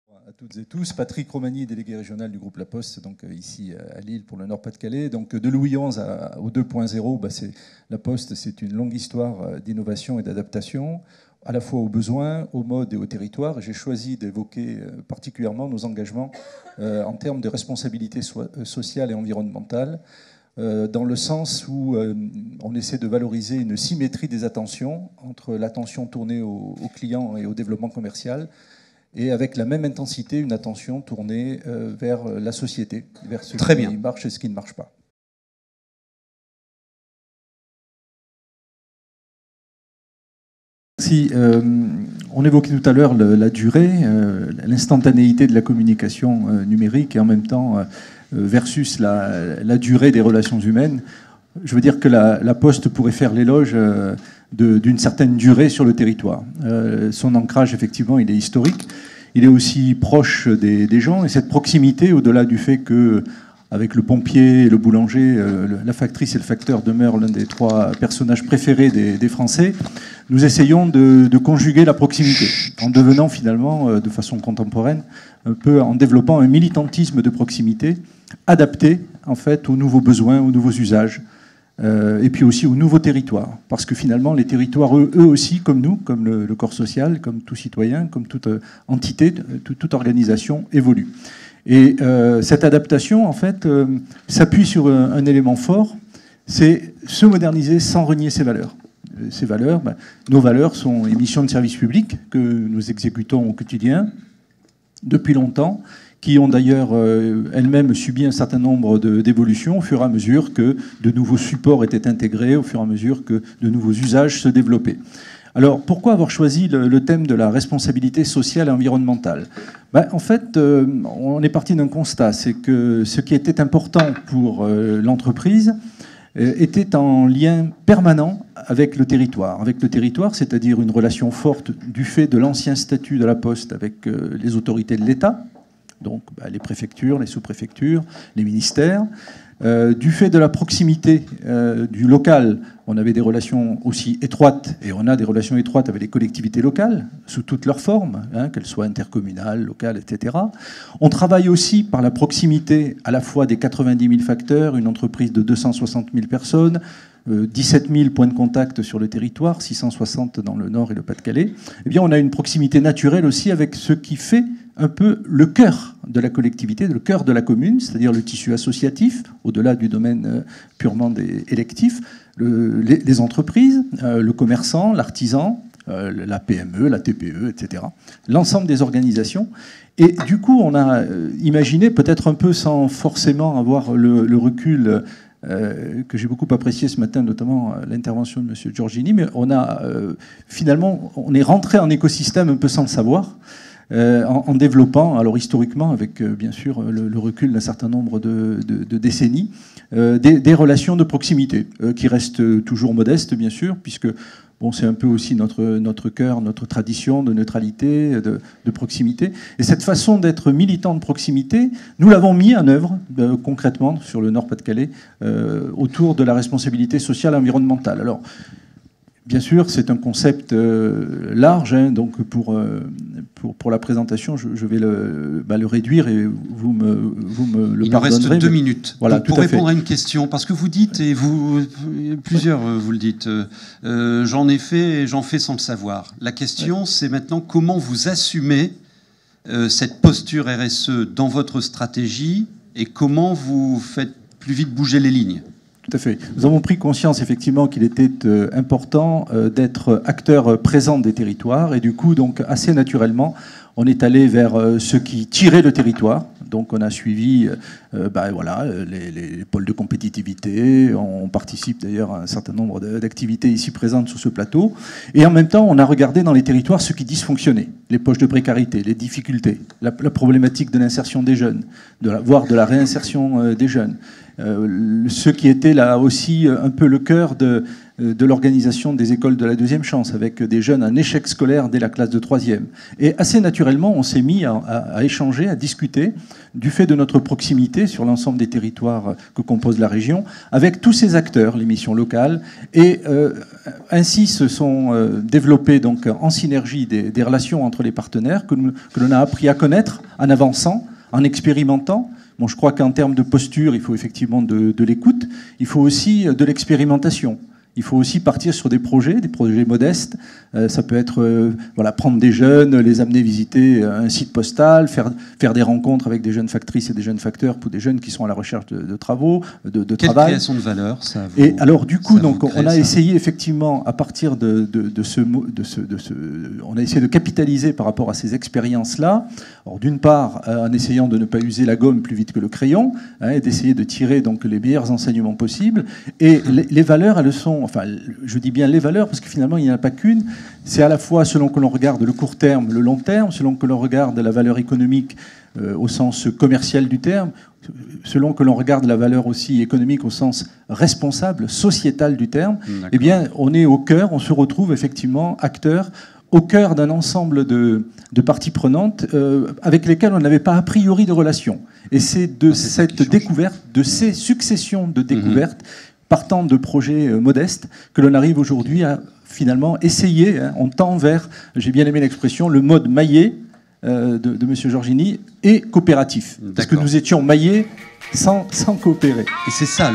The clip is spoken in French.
À toutes et tous, Patrick Romani, délégué régional du groupe La Poste, donc ici à Lille pour le Nord-Pas-de-Calais. Donc de Louis XI au 2.0, La Poste, c'est une longue histoire d'innovation et d'adaptation, à la fois aux besoins, aux modes et aux territoires. J'ai choisi d'évoquer particulièrement nos engagements en termes de responsabilité sociale et environnementale, dans le sens où on essaie de valoriser une symétrie des attentions entre l'attention tournée aux clients et au développement commercial, et avec la même intensité, une attention tournée vers la société, vers ce qui marche et ce qui ne marche pas. Si, on évoquait tout à l'heure la durée, l'instantanéité de la communication numérique et en même temps versus la durée des relations humaines. Je veux dire que la Poste pourrait faire l'éloge d'une certaine durée sur le territoire. Son ancrage, effectivement, il est historique. Il est aussi proche des gens. Et cette proximité, au-delà du fait que, avec le pompier et le boulanger, la factrice et le facteur demeurent l'un des trois personnages préférés des Français, nous essayons de conjuguer la proximité, en devenant finalement, de façon contemporaine, un peu en développant un militantisme de proximité, adapté en fait aux nouveaux besoins, aux nouveaux usages. Et puis aussi aux nouveaux territoires. Parce que finalement, les territoires, eux aussi, comme nous, comme le corps social, comme tout citoyen, comme toute entité, toute organisation, évolue. Et cette adaptation, en fait, s'appuie sur un élément fort, c'est se moderniser sans renier ses valeurs. Ces valeurs, nos valeurs sont les missions de service public que nous exécutons au quotidien depuis longtemps, qui ont d'ailleurs elles-mêmes subi un certain nombre d'évolutions au fur et à mesure que de nouveaux supports étaient intégrés, au fur et à mesure que de nouveaux usages se développaient. Alors, pourquoi avoir choisi le thème de la responsabilité sociale et environnementale ? En fait, on est parti d'un constat, c'est que ce qui était important pour l'entreprise était en lien permanent avec le territoire. Avec le territoire, c'est-à-dire une relation forte du fait de l'ancien statut de la Poste avec les autorités de l'État, donc les préfectures, les sous-préfectures, les ministères. Du fait de la proximité du local, on avait des relations aussi étroites, et on a des relations étroites avec les collectivités locales, sous toutes leurs formes, qu'elles soient intercommunales, locales, etc. On travaille aussi par la proximité à la fois des 90 000 facteurs, une entreprise de 260 000 personnes, 17 000 points de contact sur le territoire, 660 dans le Nord et le Pas-de-Calais. Eh bien, on a une proximité naturelle aussi avec ce qui fait un peu le cœur de la collectivité, le cœur de la commune, c'est-à-dire le tissu associatif, au-delà du domaine purement électif, les entreprises, le commerçant, l'artisan, la PME, la TPE, etc. L'ensemble des organisations. Et du coup, on a imaginé, peut-être un peu sans forcément avoir le recul que j'ai beaucoup apprécié ce matin, notamment l'intervention de M. Giorgini, mais finalement, on est rentré en écosystème un peu sans le savoir, en développant, alors historiquement, avec bien sûr le recul d'un certain nombre de décennies, des relations de proximité, qui restent toujours modestes, bien sûr, puisque bon, c'est un peu aussi notre cœur, notre tradition de neutralité, de proximité. Et cette façon d'être militant de proximité, nous l'avons mis en œuvre concrètement sur le Nord-Pas-de-Calais autour de la responsabilité sociale et environnementale. Alors, bien sûr, c'est un concept large, donc pour la présentation, je vais le réduire et vous me le pardonnerez. Il nous reste 2 minutes. Voilà, pour répondre à une question, parce que vous dites, et plusieurs vous le dites, j'en fais sans le savoir. La question, c'est maintenant comment vous assumez cette posture RSE dans votre stratégie et comment vous faites plus vite bouger les lignes. Tout à fait. Nous avons pris conscience effectivement qu'il était important d'être acteur présent des territoires et du coup, donc assez naturellement, on est allé vers ce qui tirait le territoire. Donc on a suivi les pôles de compétitivité, on participe d'ailleurs à un certain nombre d'activités ici présentes sur ce plateau, et en même temps on a regardé dans les territoires ce qui dysfonctionnait, les poches de précarité, les difficultés, la problématique de l'insertion des jeunes, voire de la réinsertion des jeunes. Ce qui était là aussi un peu le cœur de l'organisation des écoles de la deuxième chance, avec des jeunes en échec scolaire dès la classe de troisième. Et assez naturellement, on s'est mis à échanger, à discuter, du fait de notre proximité sur l'ensemble des territoires que compose la région, avec tous ces acteurs, les missions locales, et ainsi se sont développées donc, en synergie des relations entre les partenaires que l'on a appris à connaître en avançant, en expérimentant. Bon, je crois qu'en termes de posture, il faut effectivement de l'écoute, il faut aussi de l'expérimentation. Il faut aussi partir sur des projets modestes. Ça peut être voilà, prendre des jeunes, les amener visiter un site postal, faire des rencontres avec des jeunes factrices et des jeunes facteurs pour des jeunes qui sont à la recherche de travaux, de Quelle travail. Création de valeur, ça vous, et alors du coup, donc, crée, on a ça essayé effectivement à partir on a essayé de capitaliser par rapport à ces expériences-là. Alors d'une part, en essayant de ne pas user la gomme plus vite que le crayon, hein, et d'essayer de tirer donc les meilleurs enseignements possibles. Et les valeurs, elles sont, enfin, je dis bien les valeurs parce que finalement il n'y en a pas qu'une. C'est à la fois selon que l'on regarde le court terme, le long terme, selon que l'on regarde la valeur économique au sens commercial du terme, selon que l'on regarde la valeur aussi économique au sens responsable, sociétal du terme. Eh bien, on est au cœur, on se retrouve effectivement acteurs au cœur d'un ensemble de parties prenantes avec lesquelles on n'avait pas a priori de relation. Et c'est de cette découverte, de ces successions de découvertes, partant de projets modestes, que l'on arrive aujourd'hui à finalement essayer, hein, on tend vers, j'ai bien aimé l'expression, le mode maillé de M. Giorgini et coopératif. Parce que nous étions maillés sans coopérer. Et c'est ça